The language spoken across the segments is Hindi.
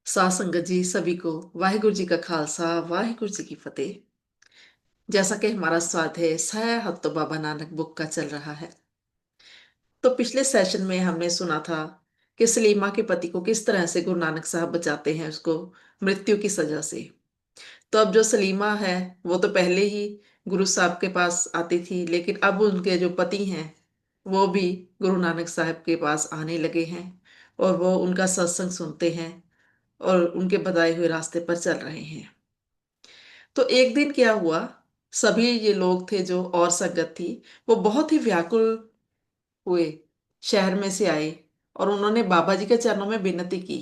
साथ संगत जी सभी को वाहिगुरु जी का खालसा वाहिगुरु जी की फतेह। जैसा कि हमारा स्वाध्याय 6 हफ्तों बाबा नानक बुक का चल रहा है, तो पिछले सेशन में हमने सुना था कि सलीमा के पति को किस तरह से गुरु नानक साहब बचाते हैं उसको मृत्यु की सजा से। तो अब जो सलीमा है वो तो पहले ही गुरु साहब के पास आती थी, लेकिन अब उनके जो पति हैं वो भी गुरु नानक साहब के पास आने लगे हैं और वो उनका सत्संग सुनते हैं और उनके बताए हुए रास्ते पर चल रहे हैं। तो एक दिन क्या हुआ, सभी ये लोग थे जो और संगत थी, वो बहुत ही व्याकुल हुए, शहर में से आए और उन्होंने बाबा जी के चरणों में विनती की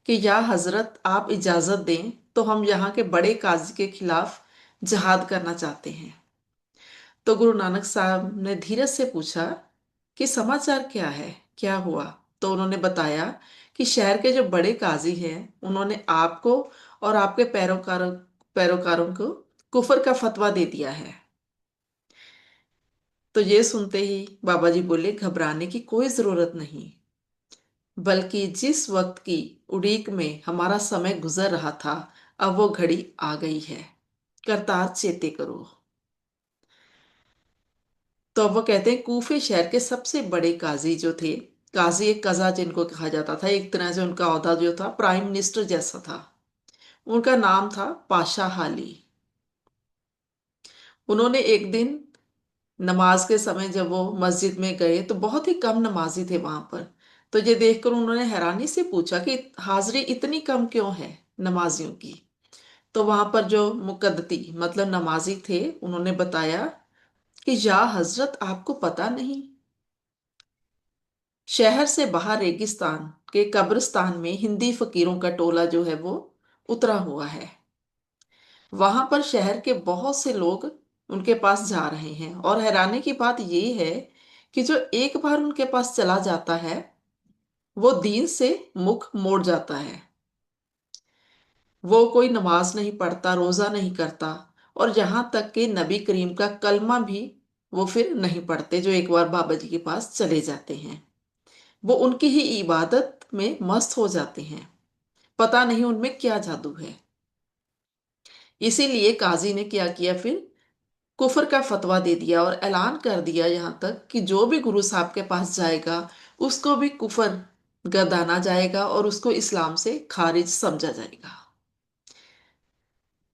कि या हजरत आप इजाजत दें तो हम यहाँ के बड़े काजी के खिलाफ जहाद करना चाहते हैं। तो गुरु नानक साहब ने धीरज से पूछा कि समाचार क्या है, क्या हुआ। तो उन्होंने बताया कि शहर के जो बड़े काजी हैं उन्होंने आपको और आपके पैरोकारों पैरोकारों को कुफर का फतवा दे दिया है। तो ये सुनते ही बाबा जी बोले, घबराने की कोई जरूरत नहीं, बल्कि जिस वक्त की उड़ीक में हमारा समय गुजर रहा था अब वो घड़ी आ गई है, करतार चेते करो। तो अब वो कहते हैं कूफे शहर के सबसे बड़े काजी जो थे, काजी एक कजा जिनको कहा जाता था, एक तरह से उनका ओहदा जो था प्राइम मिनिस्टर जैसा था, उनका नाम था पाशा हाली। उन्होंने एक दिन नमाज के समय जब वो मस्जिद में गए तो बहुत ही कम नमाजी थे वहां पर। तो ये देखकर उन्होंने हैरानी से पूछा कि हाजिरी इतनी कम क्यों है नमाजियों की। तो वहां पर जो मुकद्दती मतलब नमाजी थे उन्होंने बताया कि या हजरत आपको पता नहीं, शहर से बाहर रेगिस्तान के कब्रिस्तान में हिंदी फकीरों का टोला जो है वो उतरा हुआ है। वहां पर शहर के बहुत से लोग उनके पास जा रहे हैं और हैरानी की बात यह है कि जो एक बार उनके पास चला जाता है वो दीन से मुख मोड़ जाता है। वो कोई नमाज नहीं पढ़ता, रोजा नहीं करता और यहां तक कि नबी करीम का कलमा भी वो फिर नहीं पढ़ते, जो एक बार बाबा जी के पास चले जाते हैं। वो उनकी ही इबादत में मस्त हो जाते हैं, पता नहीं उनमें क्या जादू है। इसीलिए काजी ने क्या किया, फिर कुफर का फतवा दे दिया और ऐलान कर दिया यहाँ तक कि जो भी गुरु साहब के पास जाएगा उसको भी कुफर गर्दाना जाएगा और उसको इस्लाम से खारिज समझा जाएगा।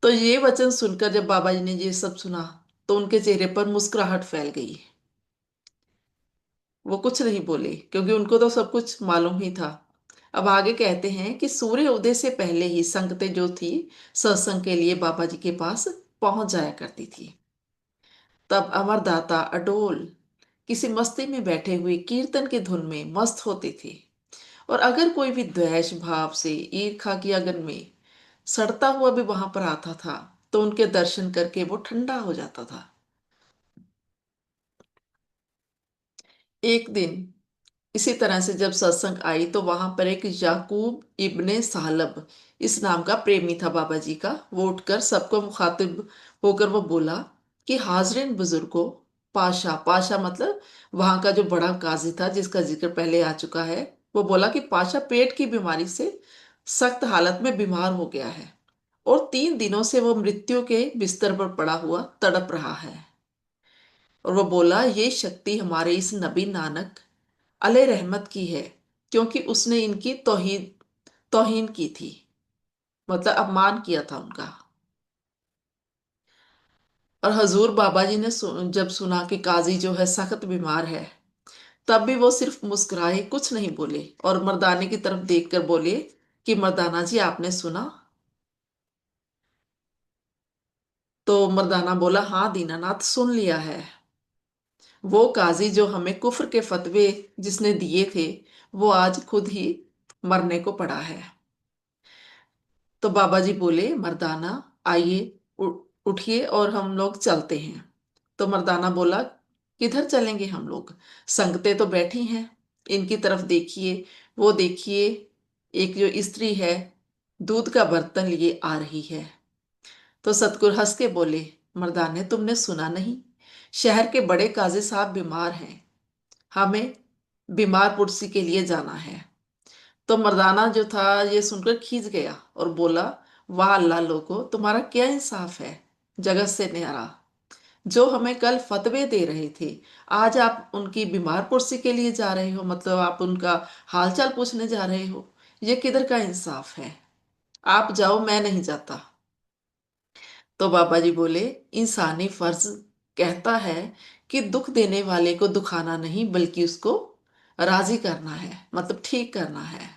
तो ये वचन सुनकर जब बाबा जी ने ये सब सुना तो उनके चेहरे पर मुस्कुराहट फैल गई। वो कुछ नहीं बोले क्योंकि उनको तो सब कुछ मालूम ही था। अब आगे कहते हैं कि सूर्य उदय से पहले ही संगतें जो थी सत्संग के लिए बाबा जी के पास पहुंच जाया करती थी। तब अमरदाता अडोल किसी मस्ती में बैठे हुए कीर्तन की धुन में मस्त होते थे और अगर कोई भी द्वेष भाव से ईर्ष्या की अगन में सड़ता हुआ भी वहां पर आता था तो उनके दर्शन करके वो ठंडा हो जाता था। एक दिन इसी तरह से जब सत्संग आई तो वहां पर एक याकूब इब्ने सालब इस नाम का प्रेमी था बाबा जी का। वो उठकर सबको मुखातिब होकर वो बोला कि हाजरीन बुजुर्गों, पाशा पाशा मतलब वहां का जो बड़ा काजी था जिसका जिक्र पहले आ चुका है, वो बोला कि पाशा पेट की बीमारी से सख्त हालत में बीमार हो गया है और 3 दिनों से वो मृत्यु के बिस्तर पर पड़ा हुआ तड़प रहा है। और वो बोला ये शक्ति हमारे इस नबी नानक अलैहि रहमत की है, क्योंकि उसने इनकी तौहीन तौहीन की थी, मतलब अपमान किया था उनका। और हजूर बाबा जी ने जब सुना कि काजी जो है सख्त बीमार है तब भी वो सिर्फ मुस्कुराए, कुछ नहीं बोले और मर्दाने की तरफ देखकर बोले कि मर्दाना जी आपने सुना। तो मर्दाना बोला हाँ दीनानाथ सुन लिया है। वो काजी जो हमें कुफ्र के फतवे जिसने दिए थे वो आज खुद ही मरने को पड़ा है। तो बाबा जी बोले मर्दाना आइए, उठिए और हम लोग चलते हैं। तो मर्दाना बोला किधर चलेंगे हम लोग, संगतें तो बैठी हैं, इनकी तरफ देखिए, वो देखिए एक जो स्त्री है दूध का बर्तन लिए आ रही है। तो सतगुरु हंस के बोले मर्दाने तुमने सुना नहीं, शहर के बड़े काजी साहब बीमार हैं, हमें बीमार पुरसी के लिए जाना है। तो मर्दाना जो था ये सुनकर खींच गया और बोला, वाह अल्लाह लोगो, तुम्हारा क्या इंसाफ है, जगत से न्यारा। जो हमें कल फतवे दे रहे थे, आज आप उनकी बीमार पुरसी के लिए जा रहे हो, मतलब आप उनका हालचाल पूछने जा रहे हो। ये किधर का इंसाफ है? आप जाओ, मैं नहीं जाता। तो बाबा जी बोले, इंसानी फर्ज कहता है कि दुख देने वाले को दुखाना नहीं, बल्कि उसको राजी करना है, मतलब ठीक करना है।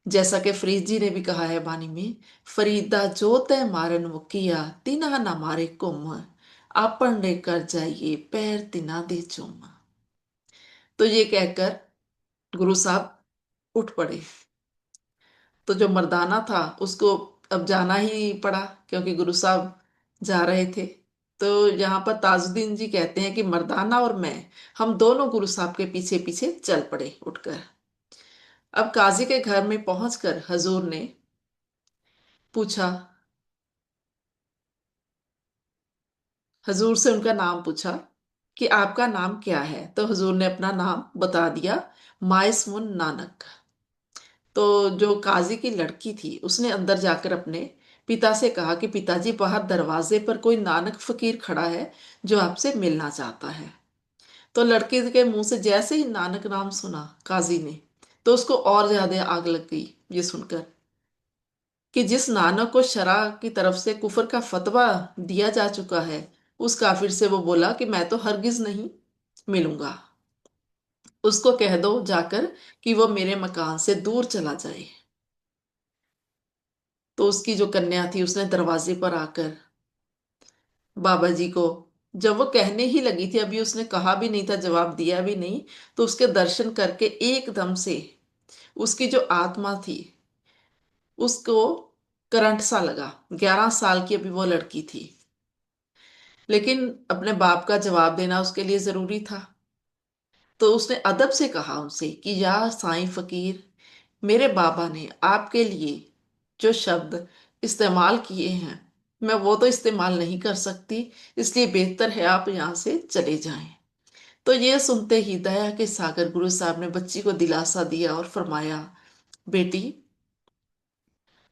जैसा कि फरीद जी ने भी कहा है बानी में, फरीदा जो तय मारन मुकिया, तिना ना मारे कुम, आपन रे कर जाइए पैर तिना दे चुम। तो ये कहकर गुरु साहब उठ पड़े। तो जो मर्दाना था उसको अब जाना ही पड़ा, क्योंकि गुरु साहब जा रहे थे। तो यहाँ पर ताजुद्दीन जी कहते हैं कि मर्दाना और मैं, हम दोनों गुरु साहब के पीछे पीछे चल पड़े उठकर। अब काजी के घर में पहुंचकर हजूर ने पूछा, हजूर से उनका नाम पूछा कि आपका नाम क्या है। तो हजूर ने अपना नाम बता दिया, माइसमुन नानक। तो जो काजी की लड़की थी उसने अंदर जाकर अपने पिता से कहा कि पिताजी, बाहर दरवाजे पर कोई नानक फकीर खड़ा है जो आपसे मिलना चाहता है। तो लड़के के मुंह से जैसे ही नानक नाम सुना काजी ने, तो उसको और ज्यादा आग लग गई ये सुनकर कि जिस नानक को शरा की तरफ से कुफर का फतवा दिया जा चुका है, उस काफिर से वो बोला कि मैं तो हरगिज नहीं मिलूंगा। उसको कह दो जाकर कि वो मेरे मकान से दूर चला जाए। तो उसकी जो कन्या थी उसने दरवाजे पर आकर बाबा जी को, जब वो कहने ही लगी थी, अभी उसने कहा भी नहीं था, जवाब दिया भी नहीं, तो उसके दर्शन करके एकदम से उसकी जो आत्मा थी उसको करंट सा लगा। 11 साल की अभी वो लड़की थी, लेकिन अपने बाप का जवाब देना उसके लिए जरूरी था। तो उसने अदब से कहा उनसे कि या साईं फकीर, मेरे बाबा ने आपके लिए जो शब्द इस्तेमाल किए हैं, मैं वो तो इस्तेमाल नहीं कर सकती, इसलिए बेहतर है आप यहाँ से चले जाएं। तो ये सुनते ही दया के सागर गुरु साहब ने बच्ची को दिलासा दिया और फरमाया, बेटी,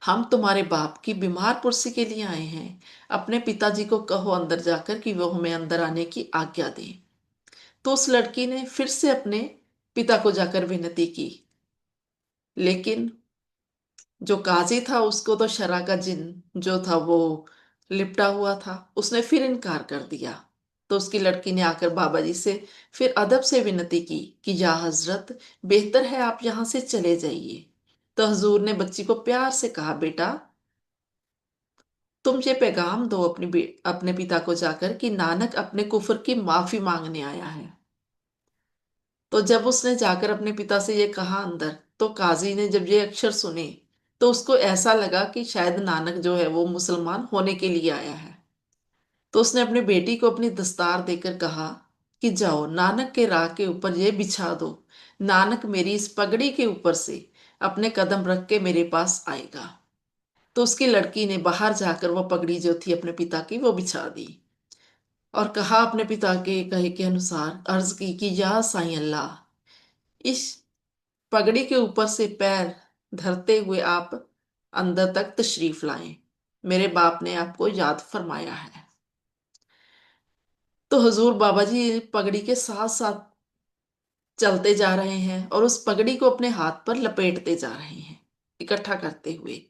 हम तुम्हारे बाप की बीमार पुरसी के लिए आए हैं। अपने पिताजी को कहो अंदर जाकर कि वो हमें अंदर आने की आज्ञा दे। तो उस लड़की ने फिर से अपने पिता को जाकर विनती की, लेकिन जो काजी था उसको तो शरा का जिन जो था वो लिपटा हुआ था, उसने फिर इनकार कर दिया। तो उसकी लड़की ने आकर बाबा जी से फिर अदब से विनती की कि या हजरत, बेहतर है आप यहाँ से चले जाइए। तो हजूर ने बच्ची को प्यार से कहा, बेटा, तुम ये पैगाम दो अपने पिता को जाकर कि नानक अपने कुफर की माफी मांगने आया है। तो जब उसने जाकर अपने पिता से ये कहा अंदर, तो काजी ने जब ये अक्षर सुने तो उसको ऐसा लगा कि शायद नानक जो है वो मुसलमान होने के लिए आया है। तो उसने अपनी बेटी को अपनी दस्तार देकर कहा कि जाओ नानक के राह के ऊपर ये बिछा दो, नानक मेरी इस पगड़ी के ऊपर से अपने कदम रख के मेरे पास आएगा। तो उसकी लड़की ने बाहर जाकर वो पगड़ी जो थी अपने पिता की वो बिछा दी और कहा अपने पिता के कहे के अनुसार अर्ज की कि या साईं अल्लाह, इस पगड़ी के ऊपर से पैर धरते हुए आप अंदर तक तशरीफ लाएं, मेरे बाप ने आपको याद फरमाया है। तो हुजूर बाबा जी पगड़ी के साथ साथ चलते जा रहे हैं और उस पगड़ी को अपने हाथ पर लपेटते जा रहे हैं, इकट्ठा करते हुए।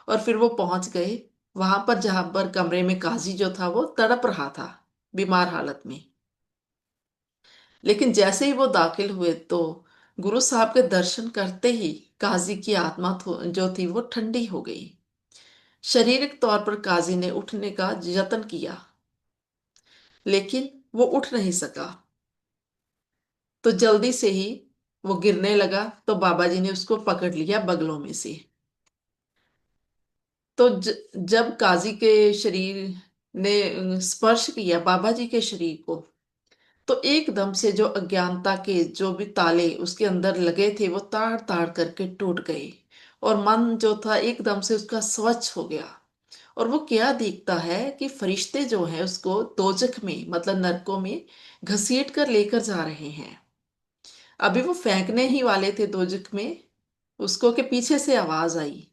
और फिर वो पहुंच गए वहां पर जहां पर कमरे में काजी जो था वो तड़प रहा था बीमार हालत में। लेकिन जैसे ही वो दाखिल हुए तो गुरु साहब के दर्शन करते ही काजी की आत्मा जो थी वो ठंडी हो गई। शारीरिक तौर पर काजी ने उठने का यत्न किया, लेकिन वो उठ नहीं सका। तो जल्दी से ही वो गिरने लगा, तो बाबा जी ने उसको पकड़ लिया बगलों में से। तो जब काजी के शरीर ने स्पर्श किया बाबा जी के शरीर को, तो एकदम से जो अज्ञानता के जो भी ताले उसके अंदर लगे थे वो ताड़ ताड़ करके टूट गए और मन जो था एकदम से उसका स्वच्छ हो गया। और वो क्या देखता है कि फरिश्ते जो हैं उसको दोजख में, मतलब नरकों में घसीट कर लेकर जा रहे हैं। अभी वो फेंकने ही वाले थे दोजख में, उसको के पीछे से आवाज आई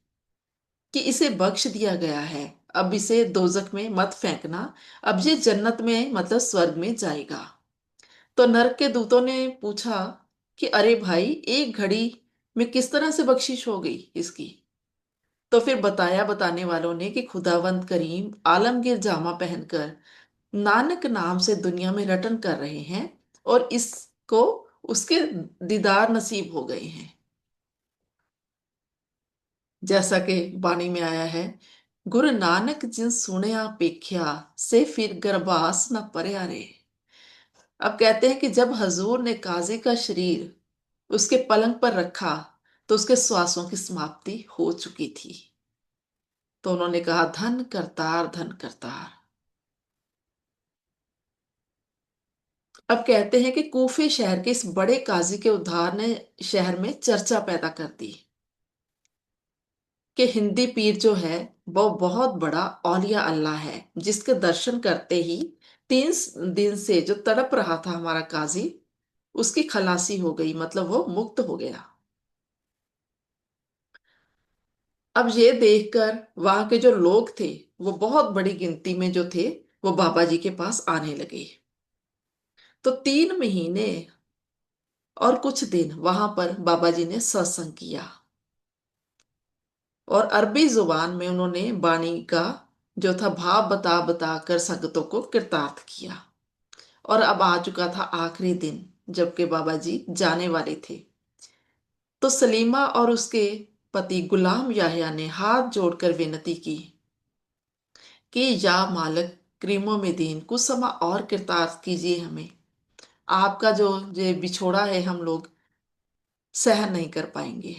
कि इसे बख्श दिया गया है, अब इसे दोजख में मत फेंकना, अब ये जन्नत में मतलब स्वर्ग में जाएगा। तो नरक के दूतों ने पूछा कि अरे भाई, एक घड़ी में किस तरह से बख्शिश हो गई इसकी। तो फिर बताया बताने वालों ने कि खुदावंद करीम आलमगीर जामा पहनकर नानक नाम से दुनिया में रटन कर रहे हैं और इसको उसके दीदार नसीब हो गए हैं। जैसा कि बाणी में आया है, गुरु नानक जिन सुनया पेख्या से फिर गरबास न परया रे। अब कहते हैं कि जब हजूर ने काजी का शरीर उसके पलंग पर रखा तो उसके श्वासों की समाप्ति हो चुकी थी। तो उन्होंने कहा, धन करतार धन करतार। अब कहते हैं कि कूफे शहर के इस बड़े काजी के उद्धार ने शहर में चर्चा पैदा कर दी कि हिंदी पीर जो है वो बहुत बड़ा औलिया अल्लाह है, जिसके दर्शन करते ही 3 दिन से जो तड़प रहा था हमारा काजी, उसकी खलासी हो गई, मतलब वो मुक्त हो गया। अब ये देखकर वहां के जो लोग थे वो बहुत बड़ी गिनती में जो थे वो बाबा जी के पास आने लगे। तो 3 महीने और कुछ दिन वहां पर बाबा जी ने सत्संग किया और अरबी जुबान में उन्होंने बाणी का जो था भाव बता बता कर संगतों को कृतार्थ किया। और अब आ चुका था आखिरी दिन जबकि बाबा जी जाने वाले थे। तो सलीमा और उसके पति गुलाम याहिया ने हाथ जोड़कर विनती की कि या मालिक क्रीमों में दीन कुछ समय और कृतार्थ कीजिए हमें, आपका जो ये बिछोड़ा है हम लोग सहन नहीं कर पाएंगे।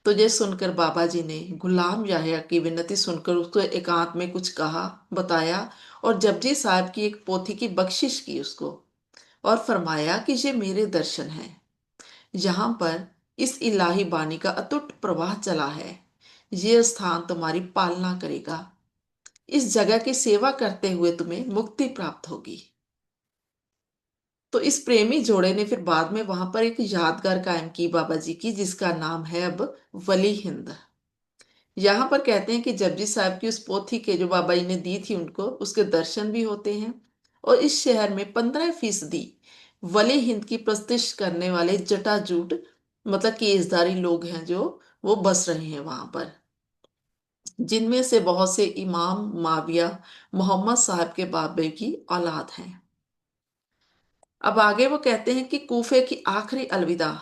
तो ये सुनकर बाबा जी ने गुलाम याहिया की विनती सुनकर उसको एकांत में कुछ कहा, बताया, और जपजी साहब की एक पोथी की बख्शिश की उसको, और फरमाया कि ये मेरे दर्शन हैं, यहाँ पर इस इलाही बानी का अतुट प्रवाह चला है, ये स्थान तुम्हारी पालना करेगा, इस जगह की सेवा करते हुए तुम्हें मुक्ति प्राप्त होगी। तो इस प्रेमी जोड़े ने फिर बाद में वहां पर एक यादगार कायम की बाबा जी की, जिसका नाम है अब वली हिंद। यहाँ पर कहते हैं कि जपजी साहब की उस पोथी के जो बाबा जी ने दी थी उनको, उसके दर्शन भी होते हैं। और इस शहर में 15% वली हिंद की प्रस्तिश करने वाले जटाजूट मतलब केसदारी लोग हैं जो वो बस रहे हैं वहां पर, जिनमें से बहुत से इमाम माविया मोहम्मद साहब के बाबे की औलाद हैं। अब आगे वो कहते हैं कि कूफे की आखिरी अलविदा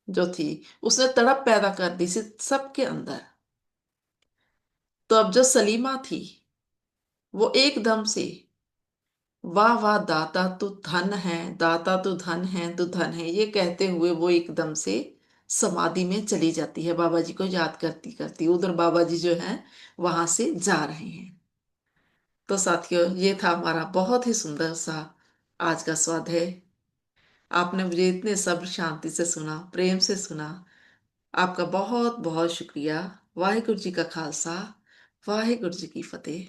जो थी उसने तड़प पैदा कर दी सबके अंदर। तो अब जो सलीमा थी वो एकदम से वाह वाह दाता तू धन है, दाता तू धन है, तू धन है, ये कहते हुए वो एकदम से समाधि में चली जाती है, बाबा जी को याद करती करती। उधर बाबा जी जो हैं वहां से जा रहे हैं। तो साथियों, ये था हमारा बहुत ही सुंदर सा आज का स्वाध्याय। आपने मुझे इतने सब्र शांति से सुना, प्रेम से सुना, आपका बहुत बहुत शुक्रिया। वाहिगुरु जी का खालसा, वाहिगुरु जी की फतेह।